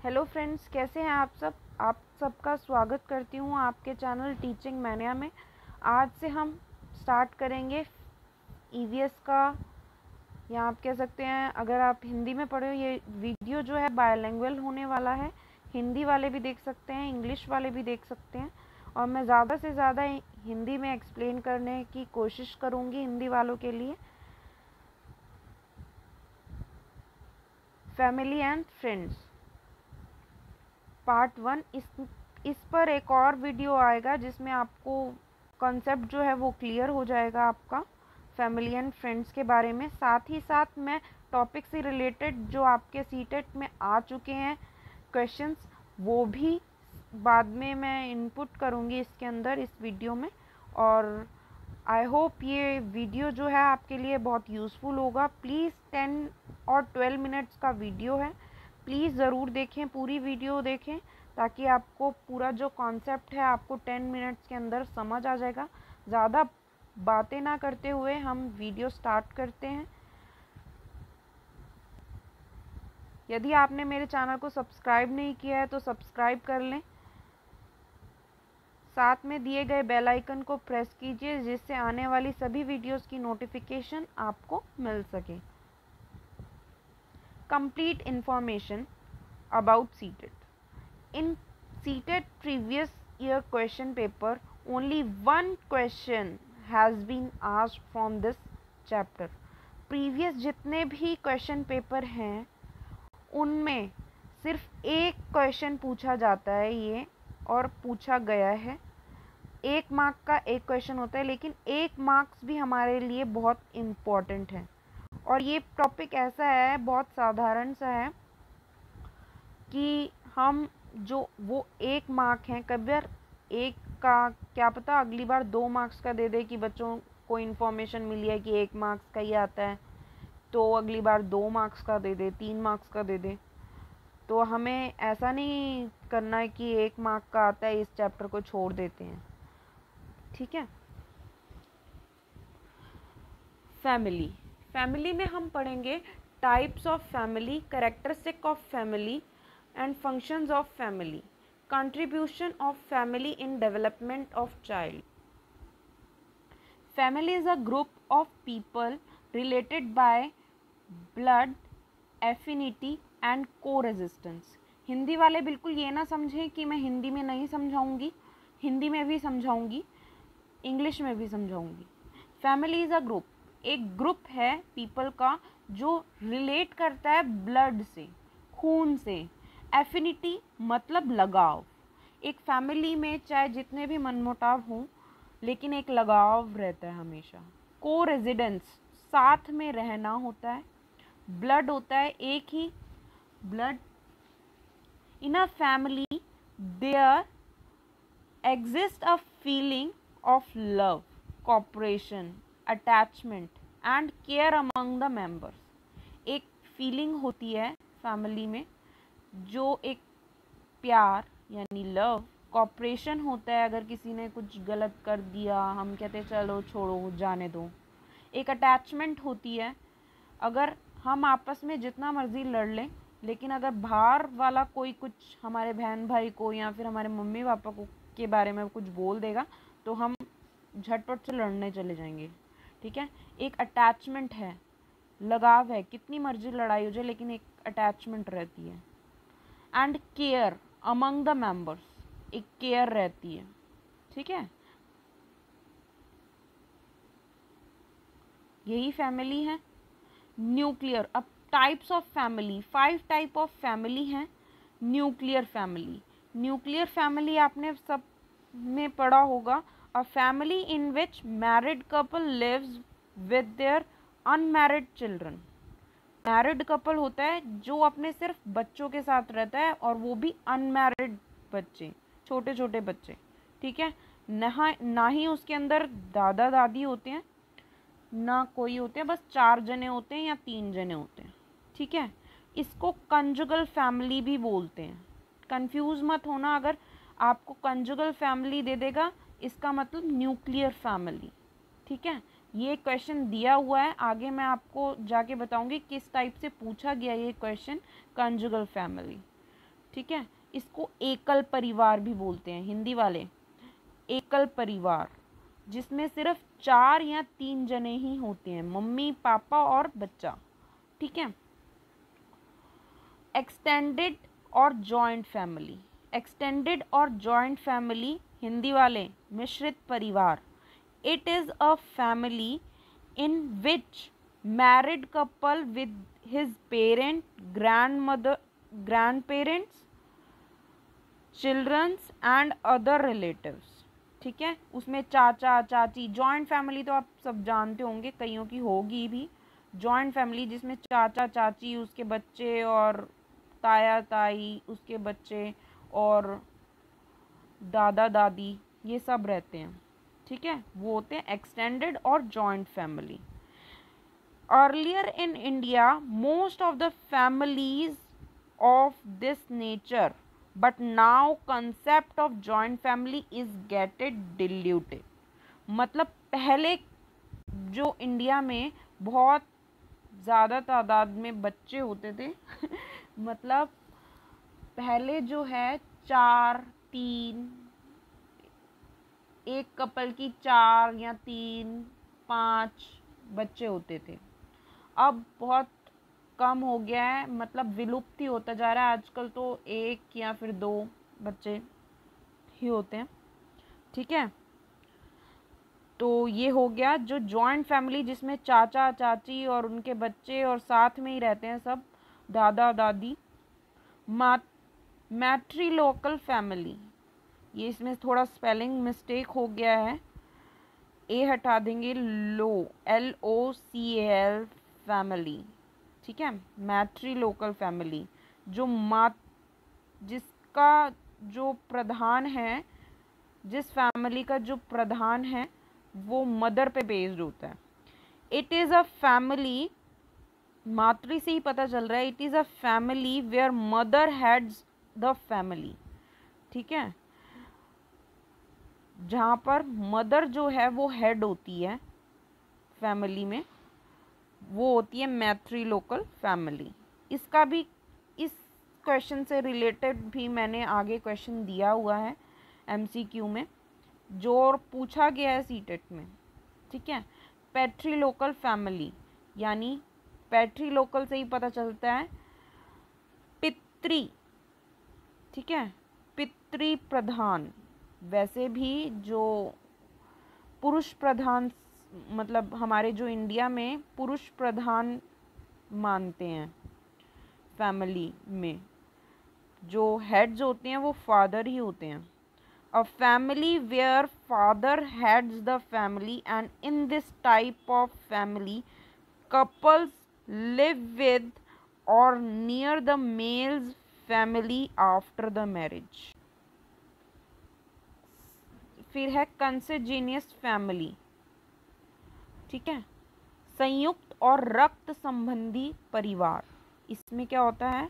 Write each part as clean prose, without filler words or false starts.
Hello friends, कैसे हैं आप सब। आप सबका स्वागत करती हूँ आपके चैनल टीचिंग मैनिया में। आज से हम स्टार्ट करेंगे ईवीएस का, या आप कह सकते हैं अगर आप हिंदी में पढ़े हो, ये वीडियो जो है बायलैंग्वेज होने वाला है। हिंदी वाले भी देख सकते हैं, इंग्लिश वाले भी देख सकते हैं, और मैं ज़्यादा से ज़्यादा हिंदी में एक्सप्लेन करने की कोशिश करूँगी हिंदी वालों के लिए। फैमिली एंड फ्रेंड्स पार्ट 1, इस पर एक और वीडियो आएगा जिसमें आपको कॉन्सेप्ट जो है वो क्लियर हो जाएगा आपका फैमिली एंड फ्रेंड्स के बारे में। साथ ही साथ मैं टॉपिक से रिलेटेड जो आपके सीटेट में आ चुके हैं क्वेश्चंस, वो भी बाद में मैं इनपुट करूँगी इसके अंदर, इस वीडियो में। और आई होप ये वीडियो जो है आपके लिए बहुत यूज़फुल होगा। प्लीज़ 10 और 12 मिनट्स का वीडियो है, प्लीज़ ज़रूर देखें, पूरी वीडियो देखें, ताकि आपको पूरा जो कॉन्सेप्ट है आपको 10 मिनट्स के अंदर समझ आ जाएगा। ज़्यादा बातें ना करते हुए हम वीडियो स्टार्ट करते हैं। यदि आपने मेरे चैनल को सब्सक्राइब नहीं किया है तो सब्सक्राइब कर लें, साथ में दिए गए बेल आइकन को प्रेस कीजिए जिससे आने वाली सभी वीडियोस की नोटिफिकेशन आपको मिल सके। Complete information about CTET. In CTET previous year question paper, only one question has been asked from this chapter. Previous जितने भी question paper हैं उनमें सिर्फ एक क्वेश्चन पूछा जाता है ये, और पूछा गया है। 1 मार्क का एक क्वेश्चन होता है, लेकिन 1 मार्क्स भी हमारे लिए बहुत इम्पॉर्टेंट है। और ये टॉपिक ऐसा है, बहुत साधारण सा है कि हम जो वो 1 मार्क हैं, कभी एक का क्या पता अगली बार 2 मार्क्स का दे दे कि बच्चों को इन्फॉर्मेशन मिली है कि 1 मार्क्स का ही आता है, तो अगली बार 2 मार्क्स का दे दे, 3 मार्क्स का दे दे। तो हमें ऐसा नहीं करना है कि 1 मार्क का आता है इस चैप्टर को छोड़ देते हैं, ठीक है। फैमिली में हम पढ़ेंगे types of family, characteristic of family and functions of family, contribution of family in development of child. Family is a group of people related by blood, affinity and co-resistance. Hindi वाले बिल्कुल ये ना समझें कि मैं हिंदी में नहीं समझाऊंगी, हिंदी में भी समझाऊंगी, इंग्लिश में भी समझाऊंगी। फैमिली इज़ अ ग्रुप, एक ग्रुप है पीपल का जो रिलेट करता है ब्लड से, खून से। एफिनिटी मतलब लगाव। एक फैमिली में चाहे जितने भी मनमुटाव हों, लेकिन एक लगाव रहता है हमेशा। को रेजिडेंस, साथ में रहना होता है। ब्लड होता है एक ही blood. In a family there exist a feeling of love, cooperation, attachment and care among the members. एक फीलिंग होती है फैमिली में, जो एक प्यार यानी लव, कॉपरेशन होता है, अगर किसी ने कुछ गलत कर दिया हम कहते चलो छोड़ो जाने दो। एक अटैचमेंट होती है, अगर हम आपस में जितना मर्जी लड़ लें, लेकिन अगर बाहर वाला कोई कुछ हमारे बहन भाई को या फिर हमारे मम्मी पापा को के बारे में कुछ बोल देगा तो हम झटपट से लड़ने चले जाएंगे, ठीक है। एक अटैचमेंट है, लगाव है, कितनी मर्जी लड़ाई हो जाए लेकिन एक अटैचमेंट रहती है। And care among the members, एक केयर रहती है, ठीक है। यही फैमिली है। न्यूक्लियर, अब types of family, 5 type of family हैं। न्यूक्लियर फैमिली, न्यूक्लियर फैमिली आपने सब में पढ़ा होगा। A family in which married couple lives with their unmarried children. Married couple होता है जो अपने सिर्फ बच्चों के साथ रहता है, और वो भी अनमैरिड बच्चे, छोटे छोटे बच्चे, ठीक है। ना ही उसके अंदर दादा दादी होते हैं, ना कोई होते हैं, बस 4 जने होते हैं या 3 जने होते हैं, ठीक है। इसको कंजुगल फैमिली भी बोलते हैं। कंफ्यूज मत होना, अगर आपको कंजुगल फैमिली दे देगा इसका मतलब न्यूक्लियर फैमिली, ठीक है। ये क्वेश्चन दिया हुआ है, आगे मैं आपको जाके बताऊंगी किस टाइप से पूछा गया ये क्वेश्चन, कंजुगल फैमिली, ठीक। ठीक है। इसको एकल परिवार भी बोलते हैं हिंदी वाले, एकल परिवार, जिसमें सिर्फ 4 या 3 जने ही होते हैं, मम्मी पापा और बच्चा। ठीक है। एक्सटेंडेड और जॉइंट फैमिली, एक्सटेंडेड और जॉइंट फैमिली हिंदी वाले मिश्रित परिवार। It is a family in which married couple with his parent, grandmother, grandparents, children and other relatives। ठीक है। उसमें चाचा चाची, जॉइंट फैमिली तो आप सब जानते होंगे, कईयों की होगी भी। जॉइंट फैमिली जिसमें चाचा चाची, उसके बच्चे, और ताया ताई, उसके बच्चे, और दादा दादी, ये सब रहते हैं। ठीक है। वो होते हैं एक्सटेंडेड और joint family. Earlier in India, most of the families of this nature, but now concept of joint family is getting diluted। मतलब पहले जो इंडिया में बहुत ज़्यादा तादाद में बच्चे होते थे मतलब पहले जो है 4 3, एक कपल की 4 या 3 5 बच्चे होते थे। अब बहुत कम हो गया है, मतलब विलुप्त ही होता जा रहा है। आजकल तो 1 या फिर 2 बच्चे ही होते हैं। ठीक है। तो ये हो गया जो जॉइंट फैमिली, जिसमें चाचा चाची और उनके बच्चे और साथ में ही रहते हैं सब, दादा दादी। मैट्रिलोकल फैमिली, ये इसमें थोड़ा स्पेलिंग मिस्टेक हो गया है, ए हटा देंगे, LOCAL फैमिली। ठीक है। मैट्रिलोकल फैमिली, जो जिसका जो प्रधान है, जिस फैमिली का जो प्रधान है वो मदर पे बेस्ड होता है। इट इज़ अ फैमिली, मातृ से ही पता चल रहा है, it is a family where mother heads the family. ठीक है। जहाँ पर मदर जो है वो हेड होती है फैमिली में, वो होती है मैट्रिलोकल फैमिली। इसका भी, इस क्वेश्चन से रिलेटेड भी मैंने आगे क्वेश्चन दिया हुआ है MCQ में, जो पूछा गया है सीटेट में। ठीक है। पैट्रिलोकल फैमिली, यानी पैट्रिलोकल से ही पता चलता है पितृ। ठीक है। पितृ प्रधान, वैसे भी जो पुरुष प्रधान, मतलब हमारे जो इंडिया में पुरुष प्रधान मानते हैं फैमिली में, जो हेड्स होते हैं वो फादर ही होते हैं। A family where father heads the family, and in this type of family couples live with or near the male's family after the marriage. फिर है कंसेजीनियस फैमिली। ठीक है। संयुक्त और रक्त संबंधी परिवार। इसमें क्या होता है,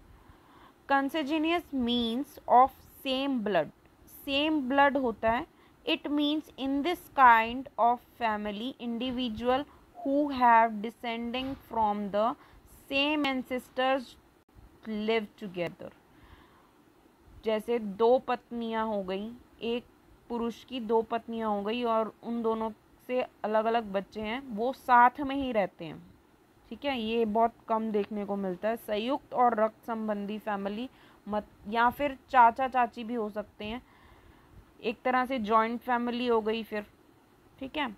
consanguineous means of same blood, same blood होता है। It means in this kind of family individual who have descending from the same ancestors live together. जैसे 2 पत्नियां हो गई, एक पुरुष की 2 पत्नियां हो गई और उन दोनों से अलग अलग बच्चे हैं, वो साथ में ही रहते हैं। ठीक है। ये बहुत कम देखने को मिलता है। संयुक्त और रक्त संबंधी फैमिली या फिर चाचा चाची भी हो सकते हैं, एक तरह से जॉइंट फैमिली हो गई फिर। ठीक है।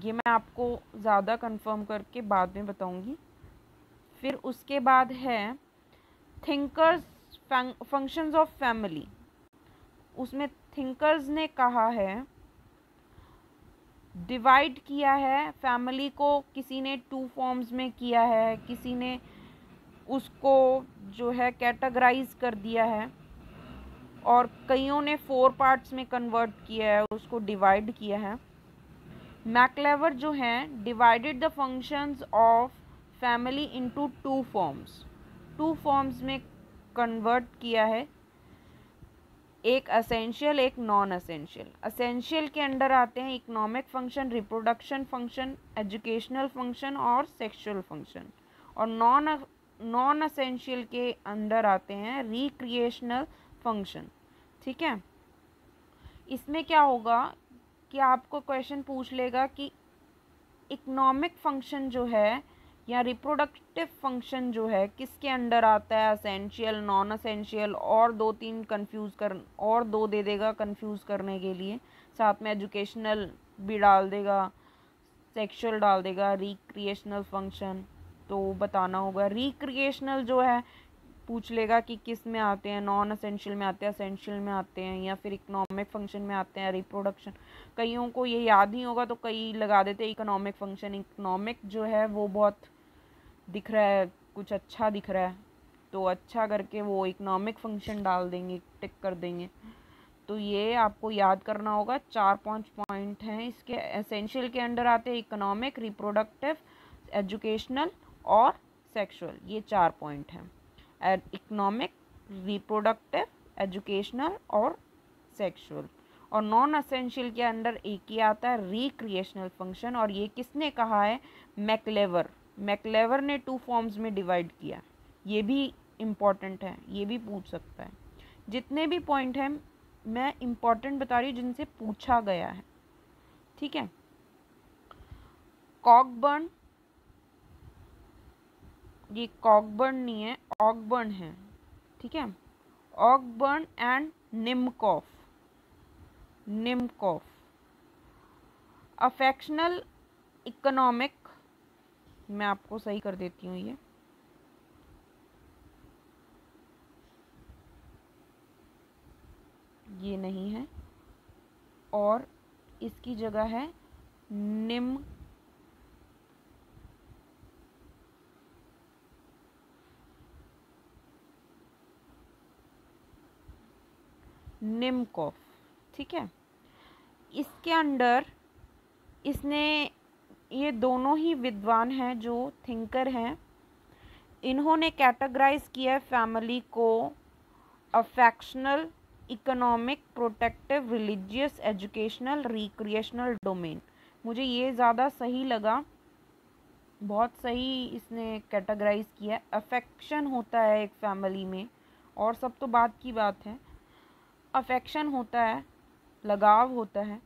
ये मैं आपको ज़्यादा कंफर्म करके बाद में बताऊंगी। फिर उसके बाद है थिंकर्स फंक्शंस ऑफ फैमिली। उसमें थिंकर्स ने कहा है, डिवाइड किया है फैमिली को, किसी ने 2 फॉर्म्स में किया है, किसी ने उसको जो है कैटेगराइज कर दिया है, और कईयों ने 4 पार्ट्स में कन्वर्ट किया है, उसको डिवाइड किया है। मैक्लेवर जो हैं divided the functions of family into 2 forms, 2 forms में कन्वर्ट किया है, एक असेंशियल एक नॉन असेंशियल। असेंशियल के अंडर आते हैं economic function, reproduction function, educational function और सेक्सुअल फंक्शन। और नॉन नॉन असेंशियल के अंदर आते हैं रिक्रिएशनल फंक्शन। ठीक है, इसमें क्या होगा कि आपको क्वेश्चन पूछ लेगा कि इकोनॉमिक फंक्शन जो है या रिप्रोडक्टिव फंक्शन जो है किसके अंडर आता है, असेंशियल, नॉन असेंशियल, और दो तीन कंफ्यूज कर और दो दे देगा कंफ्यूज करने के लिए, साथ में एजुकेशनल भी डाल देगा, सेक्सुअल डाल देगा, रिक्रिएशनल फंक्शन। तो बताना होगा रिक्रिएशनल जो है पूछ लेगा कि किस में आते हैं, नॉन असेंशियल में आते हैं, असेंशियल में आते हैं, या फिर इकोनॉमिक फंक्शन में आते हैं, रिप्रोडक्शन। कईयों को ये याद नहीं होगा तो कई लगा देते हैं इकोनॉमिक फंक्शन। इकोनॉमिक जो है वो बहुत दिख रहा है, कुछ अच्छा दिख रहा है, तो अच्छा करके वो इकोनॉमिक फंक्शन डाल देंगे, टिक कर देंगे। तो ये आपको याद करना होगा। 4-5 पॉइंट हैं इसके। एसेंशियल के अंडर आते हैं इकोनॉमिक, रिप्रोडक्टिव, एजुकेशनल और सेक्सुअल, ये 4 पॉइंट हैं। इकोनॉमिक, रिप्रोडक्टिव, एजुकेशनल और सेक्सुअल। और नॉन असेंशियल के अंडर एक ही आता है रिक्रिएशनल फंक्शन, और ये किसने कहा है, मैक्लेवर। मैक्लेवर ने 2 फॉर्म्स में डिवाइड किया। ये भी इम्पॉर्टेंट है, ये भी पूछ सकता है। जितने भी पॉइंट हैं मैं इम्पॉर्टेंट बता रही हूँ जिनसे पूछा गया है। ठीक है, कॉकबर्न, ये कॉकबर्न नहीं है, ऑकबर्न है। ठीक है, ऑकबर्न एंड निम्कॉफ। निम्कॉफ अफेक्शनल इकोनॉमिक, मैं आपको सही कर देती हूँ, ये नहीं है, और इसकी जगह है निम निम्कॉफ। ठीक है, इसके अंडर इसने, ये दोनों ही विद्वान हैं जो थिंकर हैं, इन्होंने कैटेगराइज किया है फैमिली को affectional, economic, protective, religious, educational, recreational domain. मुझे ये ज़्यादा सही लगा, बहुत सही इसने कैटेगराइज किया है। अफेक्शन होता है एक फैमिली में, और सब तो बात की बात है, अफेक्शन होता है, लगाव होता है।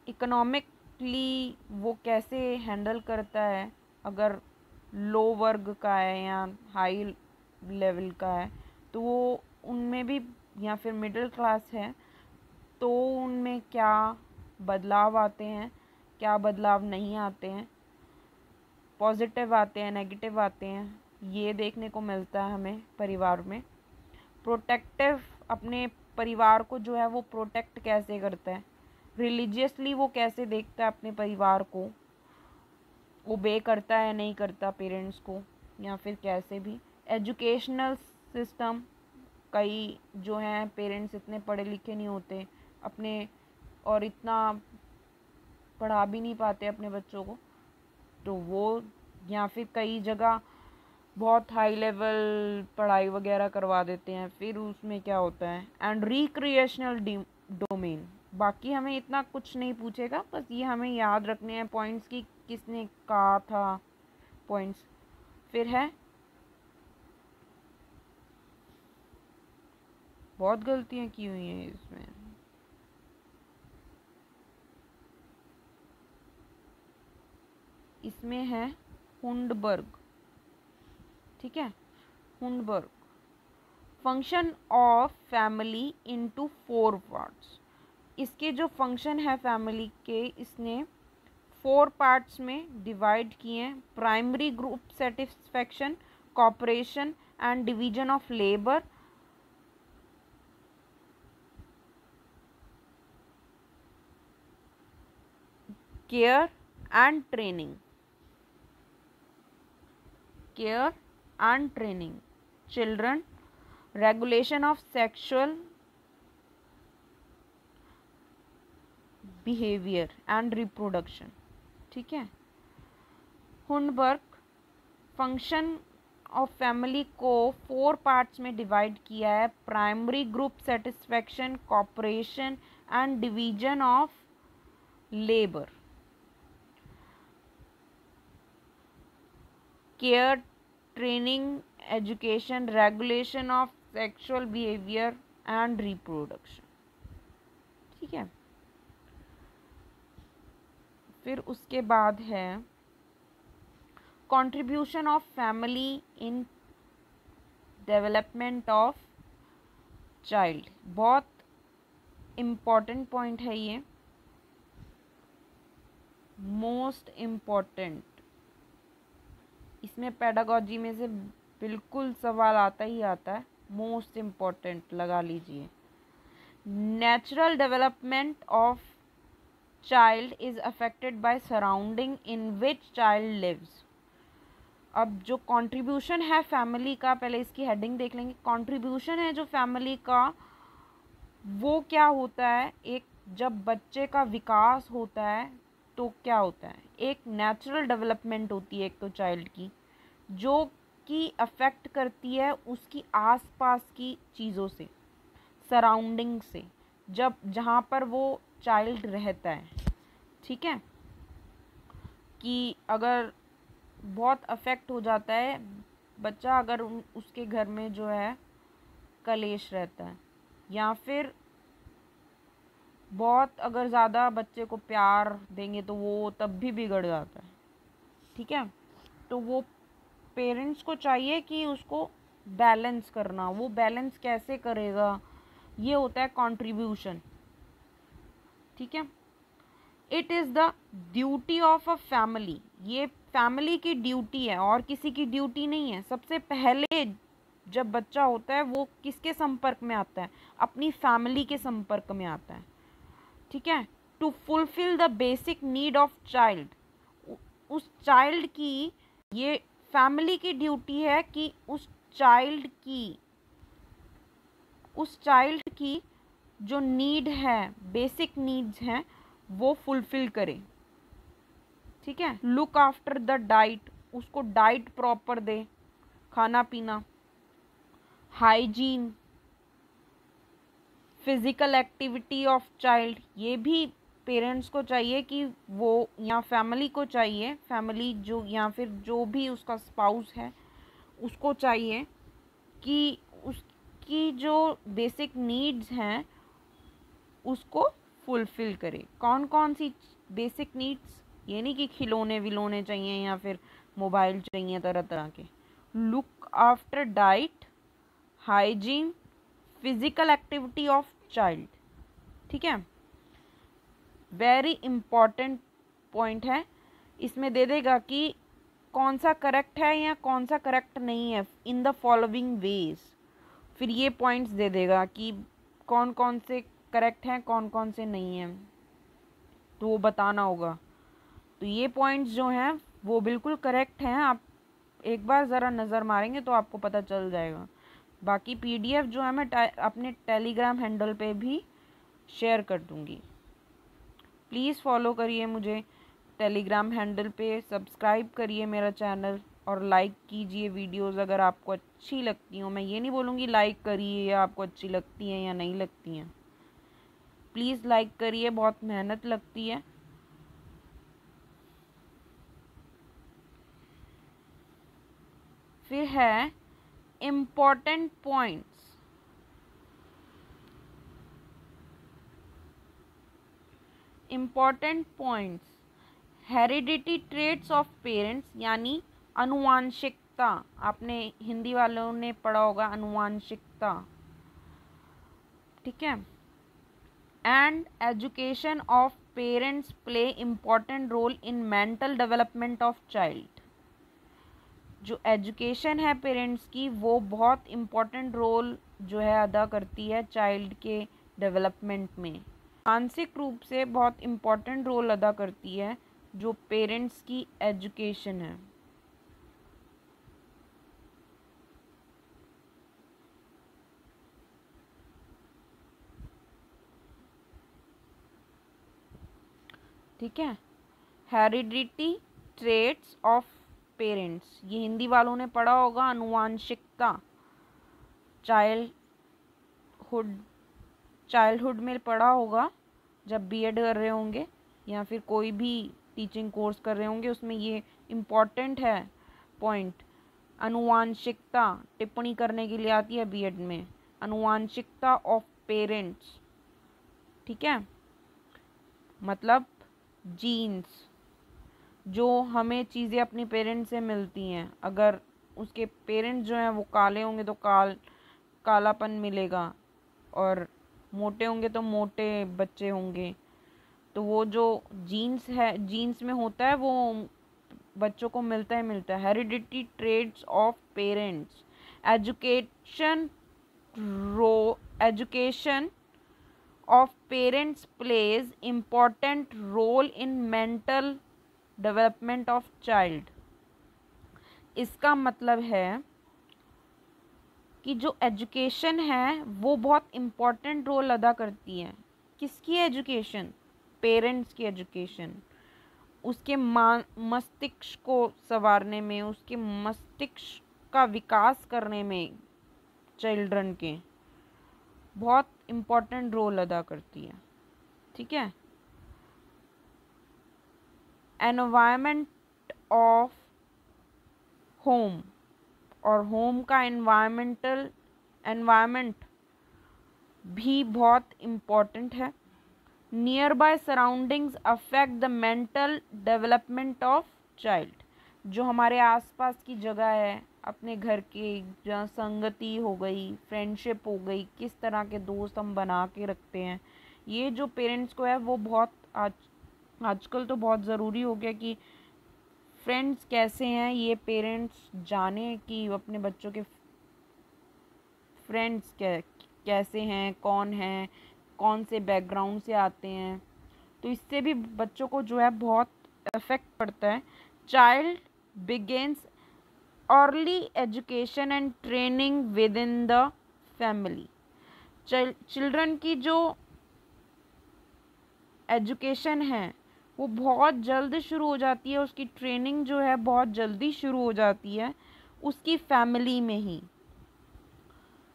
इकोनॉमिकली वो कैसे हैंडल करता है, अगर लो वर्ग का है या हाई लेवल का है, तो वो उनमें भी, या फिर मिडिल क्लास है तो उनमें क्या बदलाव आते हैं, क्या बदलाव नहीं आते हैं, पॉजिटिव आते हैं, नेगेटिव आते हैं, ये देखने को मिलता है हमें परिवार में। प्रोटेक्टिव, अपने परिवार को जो है वो प्रोटेक्ट कैसे करता है, रिलीजियसली वो कैसे देखता है अपने परिवार को, ओबे करता है नहीं करता पेरेंट्स को, या फिर कैसे भी। एजुकेशनल सिस्टम, कई जो हैं पेरेंट्स इतने पढ़े लिखे नहीं होते अपने, और इतना पढ़ा भी नहीं पाते अपने बच्चों को, तो वो, या फिर कई जगह बहुत हाई लेवल पढ़ाई वगैरह करवा देते हैं, फिर उसमें क्या होता है। एंड रिक्रिएशनल डोमेन, बाकी हमें इतना कुछ नहीं पूछेगा, बस ये हमें याद रखने हैं पॉइंट्स की किसने कहा था पॉइंट्स। फिर है, बहुत गलतियाँ की हुई हैं इसमें। इसमें है हुंडबर्ग। ठीक है, Lundberg, function of family into 4 parts. इसके जो फंक्शन है फैमिली के, इसने 4 पार्ट्स में डिवाइड किए हैं। Primary group satisfaction, cooperation and division of labour, care and training, care and training children, regulation of sexual behaviour and reproduction. ठीक है, हुंडबर्ग फंक्शन ऑफ फैमिली को 4 पार्ट्स में डिवाइड किया है। Primary group satisfaction, cooperation and division of labour, care training, education, regulation of sexual behaviour and reproduction. ठीक है, फिर उसके बाद है contribution of family in development of child. बहुत इम्पॉर्टेंट पॉइंट है ये, मोस्ट इम्पॉर्टेंट। इसमें पेडागोजी में से बिल्कुल सवाल आता ही आता है, मोस्ट इम्पॉर्टेंट लगा लीजिए। Natural development of child is affected by surrounding in which child lives. अब जो कंट्रीब्यूशन है फैमिली का, पहले इसकी हेडिंग देख लेंगे। कंट्रीब्यूशन है जो फैमिली का, वो क्या होता है, एक जब बच्चे का विकास होता है तो क्या होता है, एक नेचुरल डेवलपमेंट होती है एक तो चाइल्ड की, जो कि अफेक्ट करती है उसकी आसपास की चीज़ों से, सराउंडिंग से, जब जहाँ पर वो चाइल्ड रहता है। ठीक है, कि अगर बहुत अफेक्ट हो जाता है बच्चा, अगर उसके घर में जो है कलेश रहता है, या फिर बहुत अगर ज़्यादा बच्चे को प्यार देंगे तो वो तब भी बिगड़ जाता है। ठीक है, तो वो पेरेंट्स को चाहिए कि उसको बैलेंस करना। वो बैलेंस कैसे करेगा, ये होता है कंट्रीब्यूशन। ठीक है, it is the duty of a family, ये फैमिली की ड्यूटी है और किसी की ड्यूटी नहीं है। सबसे पहले जब बच्चा होता है वो किसके संपर्क में आता है, अपनी फैमिली के संपर्क में आता है। ठीक है, to fulfil the basic need of child, उस चाइल्ड की, ये फैमिली की ड्यूटी है कि उस चाइल्ड की जो नीड है, बेसिक नीड्स हैं, वो फुलफिल करे। ठीक है, लुक आफ्टर द डाइट, उसको डाइट प्रॉपर दे, खाना पीना, hygiene, physical activity of child, ये भी पेरेंट्स को चाहिए कि वो, या फैमिली को चाहिए, फैमिली जो या फिर जो भी उसका स्पाउस है उसको चाहिए कि उसकी जो बेसिक नीड्स हैं उसको फुलफिल करे। कौन कौन सी बेसिक नीड्स, ये नहीं कि खिलौने विलोने चाहिए या फिर मोबाइल चाहिए तरह तरह के। Look after diet, hygiene, physical activity of child. ठीक है, वेरी इम्पॉर्टेंट पॉइंट है। इसमें दे देगा कि कौन सा करेक्ट है या कौन सा करेक्ट नहीं है इन द फॉलोइंग वेज। फिर ये पॉइंट्स दे देगा कि कौन कौन से करेक्ट हैं, कौन कौन से नहीं हैं, तो वो बताना होगा। तो ये पॉइंट्स जो हैं वो बिल्कुल करेक्ट हैं, आप एक बार ज़रा नज़र मारेंगे तो आपको पता चल जाएगा। बाकी पीडीएफ जो है मैं अपने टेलीग्राम हैंडल पे भी शेयर कर दूँगी। प्लीज़ फॉलो करिए मुझे टेलीग्राम हैंडल पे, सब्सक्राइब करिए मेरा चैनल और लाइक कीजिए वीडियोस अगर आपको अच्छी लगती हो। मैं ये नहीं बोलूँगी लाइक करिए या आपको अच्छी लगती हैं या नहीं लगती हैं, प्लीज़ लाइक करिए, बहुत मेहनत लगती है। फिर है important points. Important points, heredity traits of parents, यानी अनुवांशिकता। आपने हिंदी वालों ने पढ़ा होगा अनुवांशिकता। ठीक है, and education of parents play important role in mental development of child. जो एजुकेशन है पेरेंट्स की वो बहुत इम्पॉर्टेंट रोल जो है अदा करती है चाइल्ड के डेवलपमेंट में। मानसिक रूप से बहुत इम्पॉर्टेंट रोल अदा करती है जो पेरेंट्स की एजुकेशन है। ठीक है, हेरिडिटी ट्रेट्स ऑफ पेरेंट्स, ये हिंदी वालों ने पढ़ा होगा अनुवांशिकता। चाइल्डहुड में पढ़ा होगा जब बीएड कर रहे होंगे या फिर कोई भी टीचिंग कोर्स कर रहे होंगे, उसमें ये इम्पॉर्टेंट है पॉइंट अनुवांशिकता टिप्पणी करने के लिए आती है बीएड में, अनुवांशिकता ऑफ पेरेंट्स, ठीक है, मतलब जीन्स, जो हमें चीज़ें अपनी पेरेंट्स से मिलती हैं। अगर उसके पेरेंट्स जो हैं वो काले होंगे तो कालापन मिलेगा, और मोटे होंगे तो मोटे बच्चे होंगे। तो वो जो जीन्स है, जीन्स में होता है, वो बच्चों को मिलता है heredity traits of parents. Education of parents plays important role in mental development of child। इसका मतलब है कि जो एजुकेशन है वो बहुत इम्पॉर्टेंट रोल अदा करती है। किसकी एजुकेशन? पेरेंट्स की एजुकेशन। उसके मस्तिष्क को संवारने में, उसके मस्तिष्क का विकास करने में चिल्ड्रन के बहुत इम्पॉर्टेंट रोल अदा करती है, ठीक है। एनवायरनमेंट ऑफ होम, और होम का एनवायरनमेंट भी बहुत इम्पॉर्टेंट है। Near by surroundings affect the mental development of child. जो हमारे आसपास की जगह है, अपने घर के, जहाँ संगति हो गई, फ्रेंडशिप हो गई, किस तरह के दोस्त हम बना के रखते हैं, ये जो पेरेंट्स को है वो बहुत आजकल तो बहुत ज़रूरी हो गया कि फ्रेंड्स कैसे हैं ये पेरेंट्स जाने, कि अपने बच्चों के फ्रेंड्स कैसे हैं, कौन से बैकग्राउंड से आते हैं। तो इससे भी बच्चों को जो है बहुत इफेक्ट पड़ता है। Child begins early education and training with in the family. Children की जो एजुकेशन है वो बहुत जल्द शुरू हो जाती है, उसकी ट्रेनिंग जो है बहुत जल्दी शुरू हो जाती है उसकी फैमिली में ही।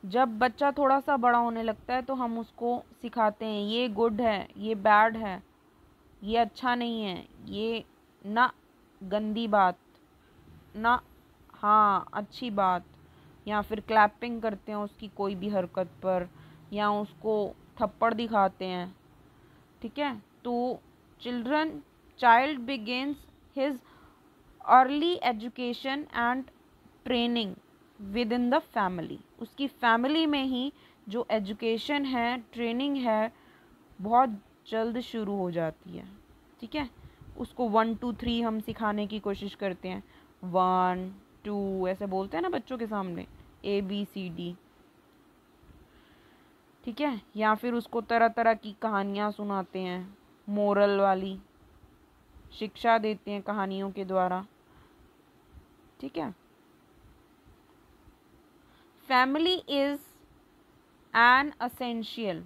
जब बच्चा थोड़ा सा बड़ा होने लगता है तो हम उसको सिखाते हैं ये गुड है, ये बैड है, ये अच्छा नहीं है, ये ना गंदी बात, ना हाँ अच्छी बात, या फिर क्लैपिंग करते हैं उसकी कोई भी हरकत पर, या उसको थप्पड़ दिखाते हैं, ठीक है। तो child begins his early education and training with in the family. उसकी फैमिली में ही जो एजुकेशन है, ट्रेनिंग है, बहुत जल्द शुरू हो जाती है, ठीक है। उसको 1 2 3 हम सिखाने की कोशिश करते हैं, 1 2 ऐसे बोलते हैं ना बच्चों के सामने, ABCD, ठीक है। या फिर उसको तरह तरह की कहानियाँ सुनाते हैं, मोरल वाली शिक्षा देते हैं कहानियों के द्वारा, ठीक है। Family is N essential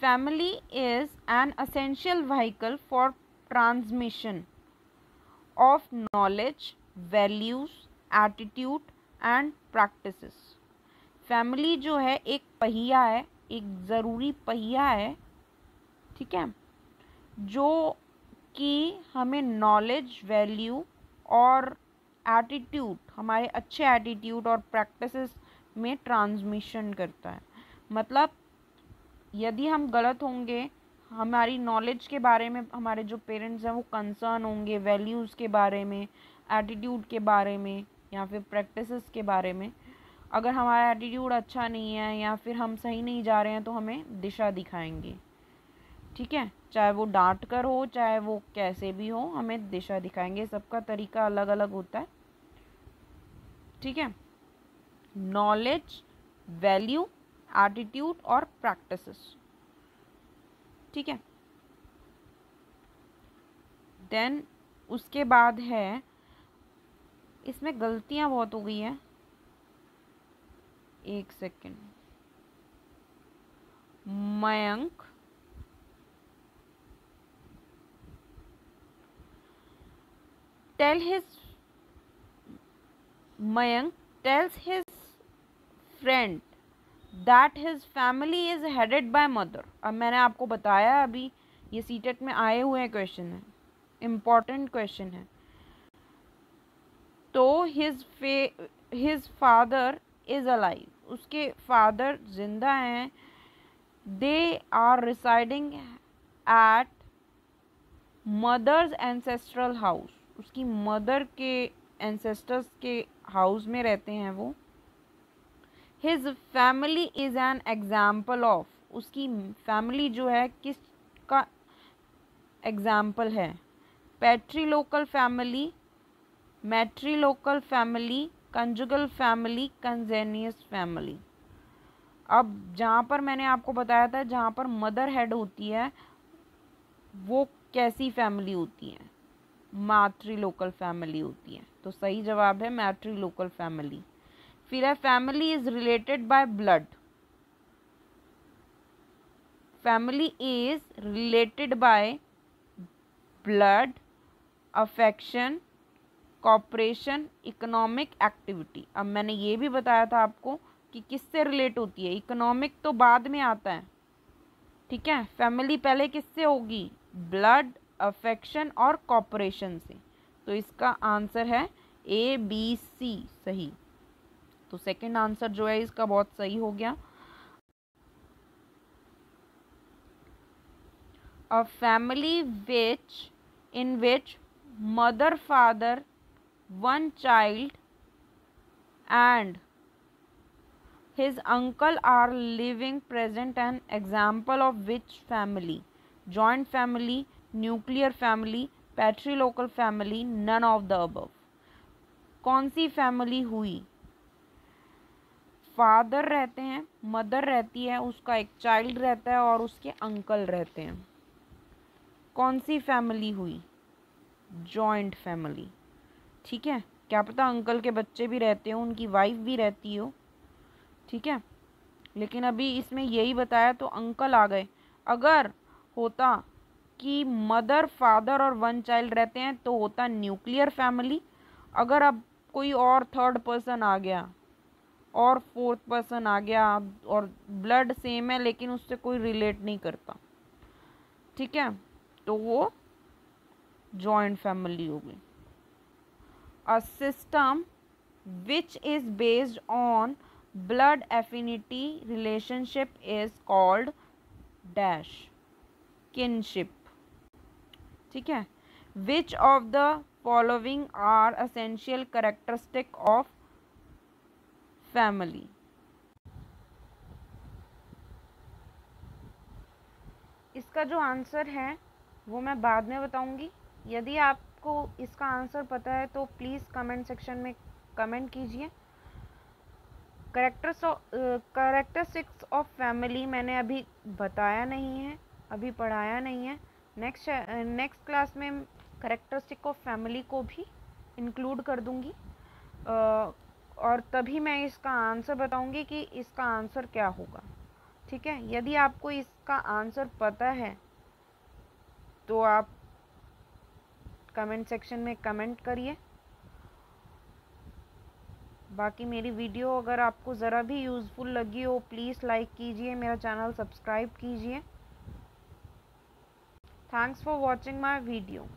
Family is an essential vehicle for transmission of knowledge, values, attitude and practices। Family जो है एक पहिया है, एक ज़रूरी पहिया है, ठीक है, जो कि हमें नॉलेज, वैल्यू और एटीट्यूड, हमारे अच्छे एटीट्यूड और प्रैक्टिसेस में ट्रांसमिशन करता है। मतलब यदि हम गलत होंगे, हमारी नॉलेज के बारे में हमारे जो पेरेंट्स हैं वो कंसर्न होंगे, वैल्यूज़ के बारे में, एटीट्यूड के बारे में, या फिर प्रैक्टिसेस के बारे में। अगर हमारा एटीट्यूड अच्छा नहीं है या फिर हम सही नहीं जा रहे हैं तो हमें दिशा दिखाएंगे, ठीक है। चाहे वो डांट कर हो, चाहे वो कैसे भी हो, हमें दिशा दिखाएंगे। सबका तरीका अलग अलग होता है, ठीक है। नॉलेज, वैल्यू, एटीट्यूड और प्रैक्टिसेस, ठीक है। देन उसके बाद है, इसमें गलतियां बहुत हो गई हैं, एक second. Mayank tells his friend that his family is headed by mother। अब मैंने आपको बताया, अभी ये सीटेट में आए हुए क्वेश्चन है, इम्पॉर्टेंट क्वेश्चन है। तो हिज फादर इज अलाइव, उसके फादर जिंदा हैं। They are residing at mother's ancestral house, उसकी मदर के एंसेस्टर्स के हाउस में रहते हैं वो। His family is an example of, उसकी फैमिली जो है किसका एग्जाम्पल है? Patrilocal family, matrilocal family, conjugal family, consanguineous family. अब जहाँ पर मैंने आपको बताया था जहाँ पर मदर हेड होती है वो कैसी फैमिली होती है? मैट्रीलोकल फैमिली होती है। तो सही जवाब है मैट्रीलोकल फैमिली। फिर है family is related by blood, family is related by blood, affection, cooperation, economic activity. अब मैंने ये भी बताया था आपको कि किससे रिलेट होती है, इकोनॉमिक तो बाद में आता है, ठीक है। फैमिली पहले किससे होगी? ब्लड, अफेक्शन और कॉपरेशन से। तो इसका आंसर है ए बी सी सही। तो सेकंड आंसर जो है इसका बहुत सही हो गया। A family in which mother, father, one child and his uncle are living present, an example of which family? Joint family, nuclear family, patrilocal family, none of the above। कौन सी family हुई? Father रहते हैं, mother रहती है, उसका एक child रहता है और उसके अंकल रहते हैं। कौन सी फैमिली हुई? जॉइंट फैमिली, ठीक है। क्या पता अंकल के बच्चे भी रहते हो, उनकी वाइफ भी रहती हो, ठीक है। लेकिन अभी इसमें यही बताया तो अंकल आ गए। अगर होता कि मदर, फादर और वन चाइल्ड रहते हैं तो होता न्यूक्लियर फैमिली। अगर अब कोई और थर्ड पर्सन आ गया और फोर्थ पर्सन आ गया और ब्लड सेम है लेकिन उससे कोई रिलेट नहीं करता, ठीक है, तो वो जॉइंट फैमिली हो गई। A system which is based on blood affinity relationship is called dash, kinship, ठीक है। Which of the following are essential characteristic of family? इसका जो आंसर है वो मैं बाद में बताऊंगी। यदि आपको इसका आंसर पता है तो प्लीज़ कमेंट सेक्शन में कमेंट कीजिए। कैरेक्टरिस्टिक्स ऑफ फैमिली मैंने अभी बताया नहीं है, अभी पढ़ाया नहीं है। नेक्स्ट क्लास में कैरेक्टरिस्टिक ऑफ फैमिली को भी इंक्लूड कर दूंगी और तभी मैं इसका आंसर बताऊंगी कि इसका आंसर क्या होगा, ठीक है। यदि आपको इसका आंसर पता है तो आप कमेंट सेक्शन में कमेंट करिए। बाकी मेरी वीडियो अगर आपको ज़रा भी यूज़फुल लगी हो प्लीज़ लाइक कीजिए, मेरा चैनल सब्सक्राइब कीजिए। Thanks for watching my video.